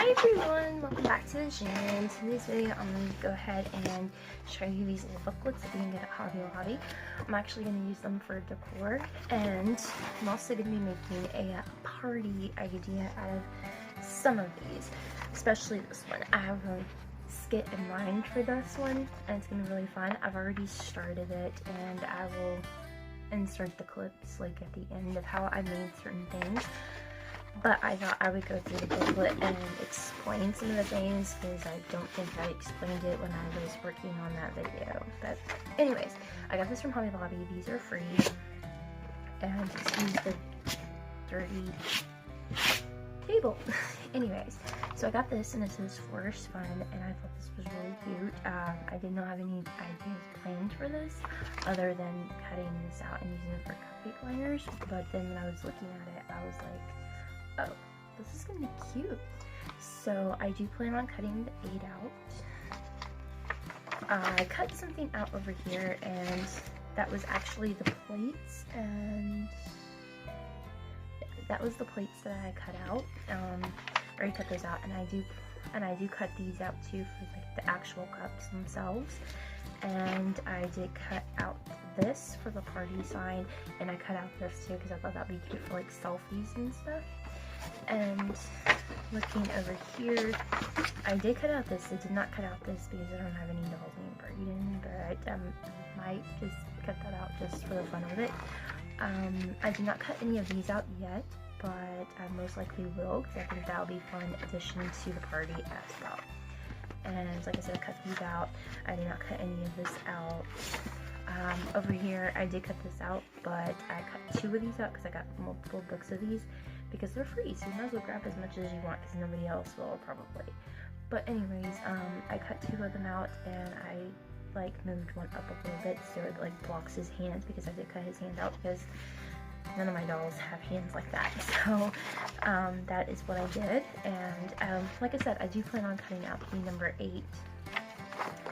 Hi everyone, welcome back to the channel. In today's video, I'm going to go ahead and show you these little booklets that you can get at Hobby Lobby. I'm actually going to use them for decor, and I'm also going to be making a party idea out of some of these, especially this one. I have a skit in mind for this one, and it's going to be really fun. I've already started it, and I will insert the clips like at the end of how I made certain things. But I thought I would go through the booklet and explain some of the things, because I don't think I explained it when I was working on that video. But anyways, I got this from Hobby Lobby. These are free. And excuse the dirty table. Anyways, so I got this, and it says Forest Fun, and I thought this was really cute. I did not have any ideas planned for this other than cutting this out and using it for cupcake liners. But then when I was looking at it, I was like, oh, this is gonna be cute. So I do plan on cutting the 8 out. I cut something out over here, and that was actually the plates, and that was the plates that I cut out. I already cut those out, and I do cut these out too for like the actual cups themselves. And I did cut out this for the party sign, and I cut out this too because I thought that'd be cute for like selfies and stuff. And looking over here, I did cut out this. I did not cut out this because I don't have any dolls named Braden, but I might just cut that out just for the fun of it. I did not cut any of these out yet, but I most likely will, because I think that'll be a fun addition to the party as well. And like I said, I cut these out. I did not cut any of this out. Over here, I did cut this out, but I cut 2 of these out because I got multiple books of these, because they're free, so you might as well grab as much as you want, because nobody else will probably. But anyways, I cut 2 of them out, and I like moved one up a little bit so it like blocks his hands, because I did cut his hand out because none of my dolls have hands like that. So that is what I did. And like I said, I do plan on cutting out the number 8,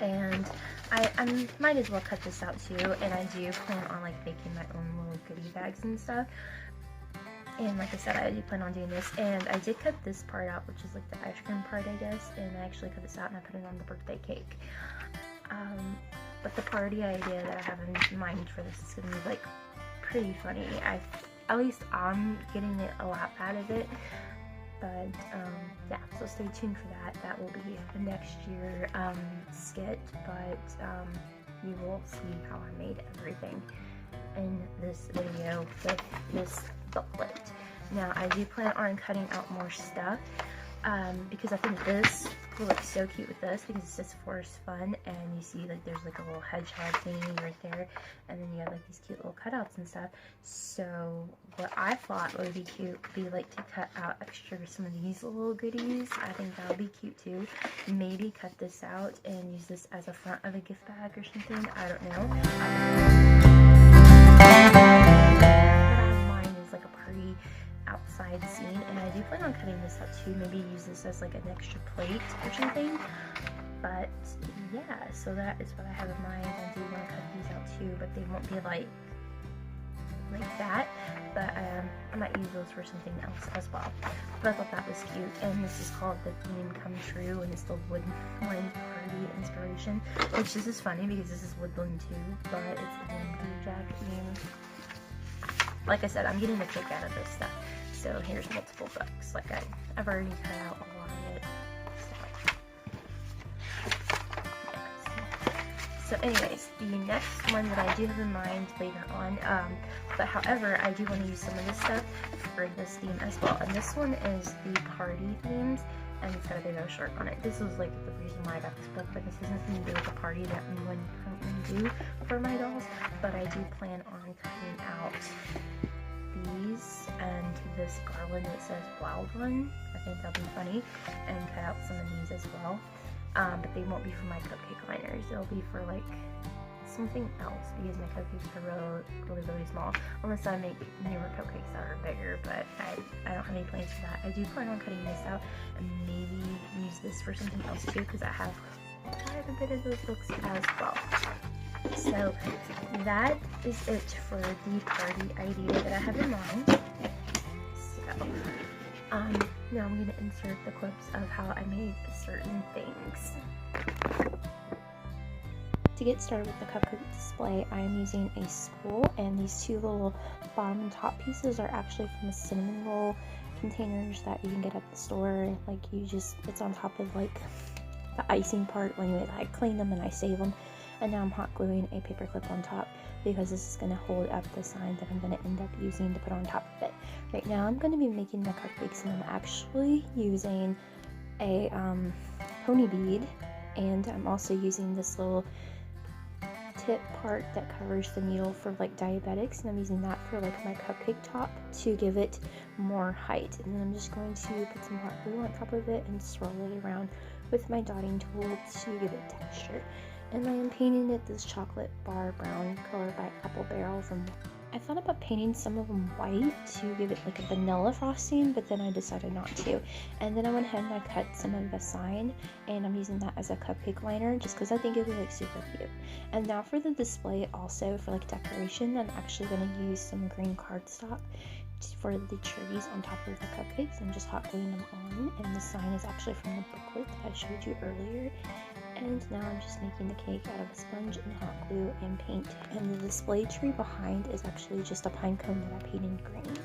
and I might as well cut this out too. And I do plan on like making my own little goodie bags and stuff. And like I said, I do plan on doing this, and I did cut this part out, which is like the ice cream part, I guess, and I actually cut this out and I put it on the birthday cake. But the party idea that I have in mind for this is gonna be like pretty funny. At least I'm getting a lot out of it. But yeah, so stay tuned for that. That will be the next year skit, but you will see how I made everything in this video with this booklet. Now I do plan on cutting out more stuff, because I think this will look so cute with this, because it's just Forest Fun, and you see like there's like a little hedgehog thingy right there, and then you have like these cute little cutouts and stuff. So what I thought would be cute would be like to cut out extra some of these little goodies. I think that would be cute too. Maybe cut this out and use this as a front of a gift bag or something. I don't know. What I have in mind is like a party outside scene, and I do plan on cutting this out too. Maybe use this as like an extra plate or something. But yeah, so that is what I have in mind. I do want to cut these out too, but they won't be like that. But I might use those for something else as well. But I thought that was cute, and this is called The Theme Come True, and it's the Woodland Party Inspiration, which this is funny because this is Woodland too, but it's the lumberjack theme. Like I said, I'm getting a kick out of this stuff. So here's multiple books. Like I've already cut out a lot of it. So anyways, the next one that I do have in mind later on, but however, I do want to use some of this stuff for this theme as well. And this one is the party themes, and it's got a big old shark on it. This was like the reason why I got this book, but this has nothing to do with the party that I'm going to currently do for my dolls. But I do plan on cutting out these and this garland that says Wild One. I think that'll be funny, and cut out some of these as well. But they won't be for my cupcake liners. They'll be for like something else, because my cupcakes are really small, unless I make newer cupcakes that are bigger. But I don't have any plans for that. I do plan on cutting this out and maybe use this for something else too, because I have quite a bit of those books as well. So that is it for the party idea that I have in mind. So Now I'm going to insert the clips of how I made certain things. To get started with the cupcake display, I am using a spool, and these two little bottom and top pieces are actually from the cinnamon roll containers that you can get at the store. Like, it's on top of like the icing part when I clean them and I save them. And now I'm hot gluing a paper clip on top because this is going to hold up the sign that I'm going to end up using to put on top of it. Right now I'm going to be making the cupcakes, and I'm actually using a pony bead, and I'm also using this little tip part that covers the needle for like diabetics, and I'm using that for like my cupcake top to give it more height. And then I'm just going to put some hot glue on top of it and swirl it around with my dotting tool to give it texture. And I am painting it this chocolate bar brown color by Apple Barrel from... I thought about painting some of them white to give it like a vanilla frosting, but then I decided not to. And then I went ahead and I cut some of the sign, and I'm using that as a cupcake liner just because I think it would look super cute. And now for the display, also for like decoration, I'm actually going to use some green cardstock for the trees on top of the cupcakes. I'm just hot gluing them on, and the sign is actually from the booklet that I showed you earlier. And now I'm just making the cake out of a sponge and hot glue and paint. And the display tree behind is actually just a pine cone that I painted green.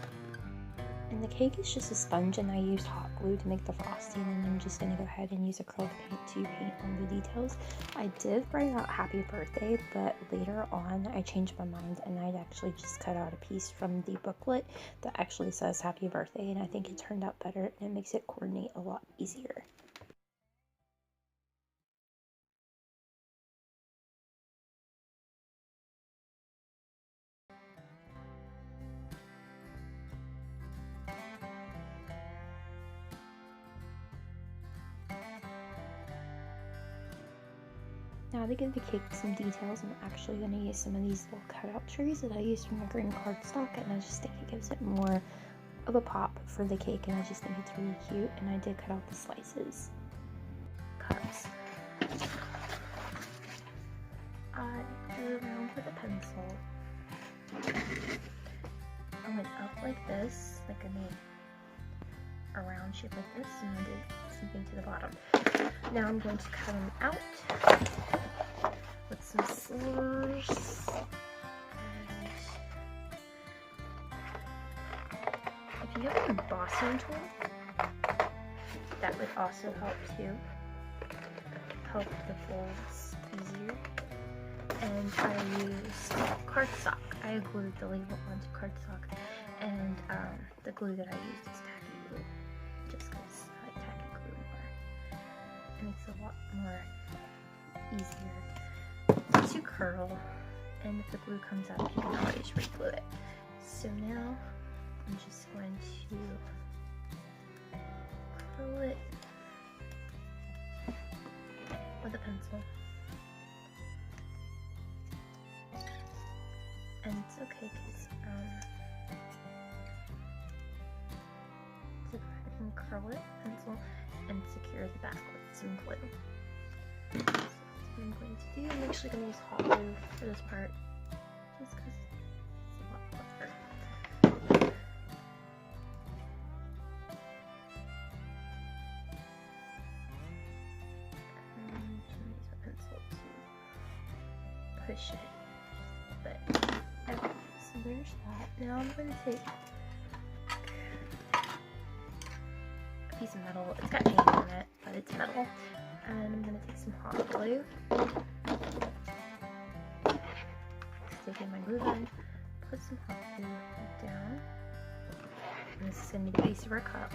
And the cake is just a sponge, and I used hot glue to make the frosting, and I'm just going to go ahead and use acrylic paint to paint on the details. I did write out happy birthday, but later on I changed my mind, and I'd actually just cut out a piece from the booklet that actually says happy birthday, and I think it turned out better, and it makes it coordinate a lot easier. Now to give the cake some details, I'm actually going to use some of these little cutout trees that I used from the green cardstock, and I just think it gives it more of a pop for the cake, and I just think it's really cute. And I did cut out the slices. Cups. I drew around with a pencil. I went up like this, like I made a round shape like this, and I did something to the bottom. Now I'm going to cut them out with some scissors. And if you have an embossing tool, that would also help too. Help the folds easier. And I used cardstock. I glued the label onto cardstock, and the glue that I used is tacky glue, just because I like tacky glue more. It makes it a lot more easier to curl, and if the glue comes up, you can always re-glue it. So now I'm just going to curl it with a pencil. And it's okay because to go ahead and curl it, pencil, and secure the back with some glue. So that's what I'm going to do. I'm actually going to use hot glue for this part, just because it's a lot clever. And I'm going to use a pencil to push it just a little bit. Okay, so there's that. Now I'm going to take a piece of metal. It's got paint on it, but it's metal. And I'm going to take some hot glue, stick in my glue gun, put some hot glue down. And this is going to be the base of our cup.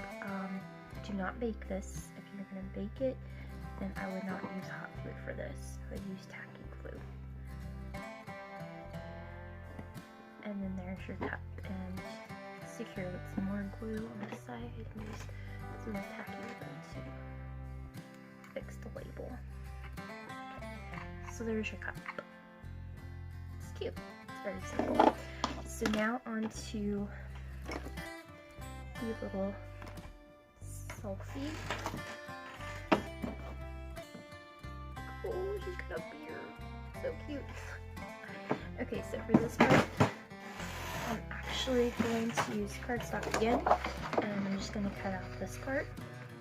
Do not bake this. If you're going to bake it, then I would not use hot glue for this. I would use tacky glue. And then there's your cup, and secure with some more glue on the side, and use some more tacky glue to fix the label. Okay, so there's your cup. It's cute. It's very simple. So now on to the little selfie. Oh, she's got a beard. So cute. Okay, so for this part, I'm actually going to use cardstock again, and I'm just going to cut out this part,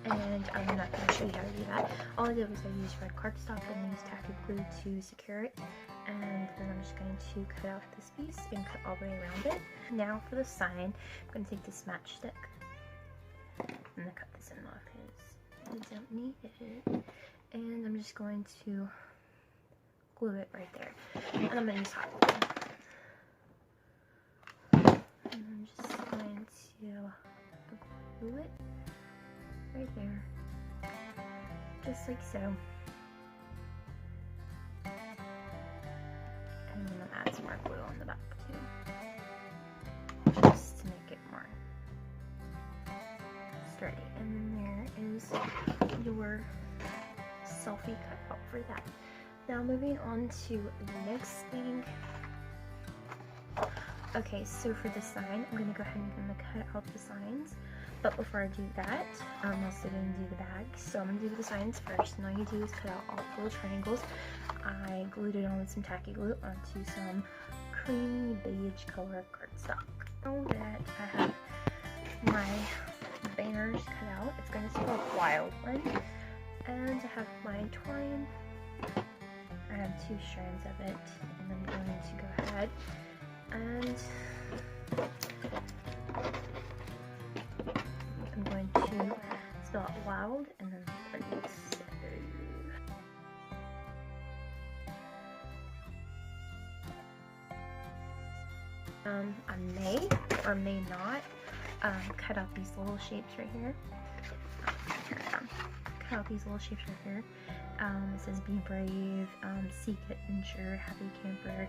and I'm not going to show you how to do that. All I did was I used red cardstock and used tacky glue to secure it, and then I'm just going to cut out this piece and cut all the way around it. Now for the sign, I'm going to take this matchstick. I'm going to cut this in off because we don't need it, and I'm just going to glue it right there, and I'm going to use hot glue. And I'm just going to glue it right there, just like so. And then I'm going to add some more glue on the back too, just to make it more sturdy. And then there is your selfie cutout for that. Now moving on to the next thing. Okay, so for the sign, I'm going to go ahead and I'm going to cut out the signs. But before I do that, I'm also going to do the bag. So I'm going to do the signs first, and all you do is cut out all the little triangles. I glued it on with some tacky glue onto some creamy beige color cardstock. Now that I have my banners cut out, it's going to spell Wild One. And I have my twine. I have 2 strands of it, and I'm going to go ahead and I'm going to spell it wild and then I may or may not cut out these little shapes right here. Cut out these little shapes right here. It says be brave, seek adventure, happy camper,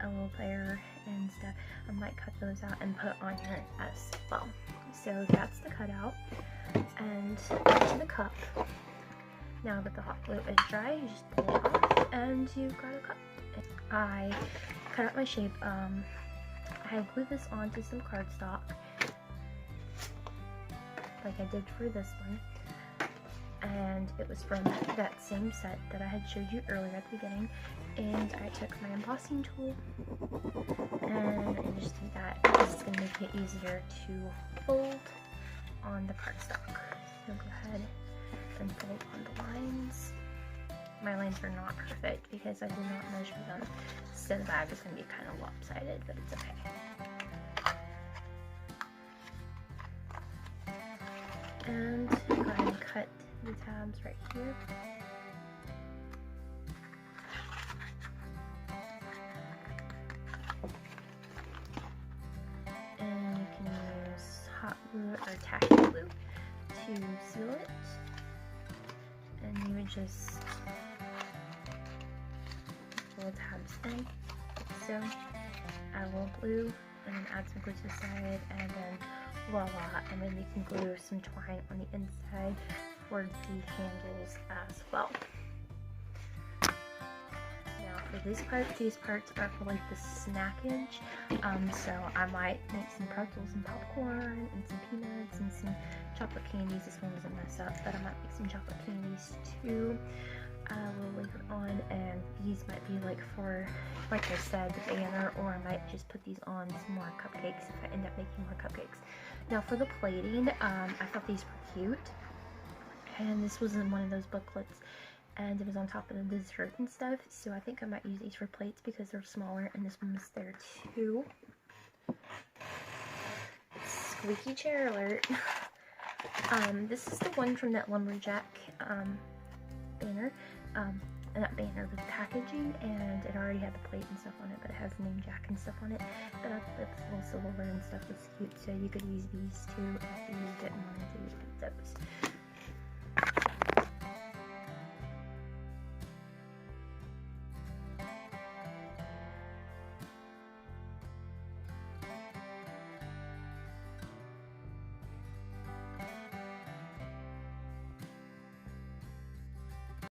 a little player and stuff. I might cut those out and put on here as well. So that's the cutout. And to the cup. Now that the hot glue is dry, you just pull it off and you've got a cup. I cut out my shape. I had glued this onto some cardstock like I did for this one. And it was from that same set that I had showed you earlier at the beginning. And I took my embossing tool and I just did that. This is going to make it easier to fold on the cardstock. So go ahead and fold on the lines. My lines are not perfect because I did not measure them, so the bag is going to be kind of lopsided, but it's okay. And go ahead and cut the tabs right here. And you can use hot glue or tacky glue to seal it. And you would just pull the tabs in, like so. Add a little glue and then add some glue to the side, and then voila, and then you can glue some twine on the inside for the handles as well. Now for this part, these parts are for like the snackage, so I might make some pretzels and popcorn and some peanuts and some chocolate candies. This one doesn't mess up, but I might make some chocolate candies too a little later on, and these might be like for, like I said, the banner, or I might just put these on some more cupcakes if I end up making more cupcakes. Now for the plating, I thought these were cute, and this was in one of those booklets, and it was on top of the dessert and stuff, so I think I might use these for plates because they're smaller, and this one was there too. Squeaky chair alert. This is the one from that lumberjack banner, not banner, the packaging, and it already had the plate and stuff on it, but it has the name Jack and stuff on it. But I thought this little silverware and stuff was cute, so you could use these too if you didn't want to use those.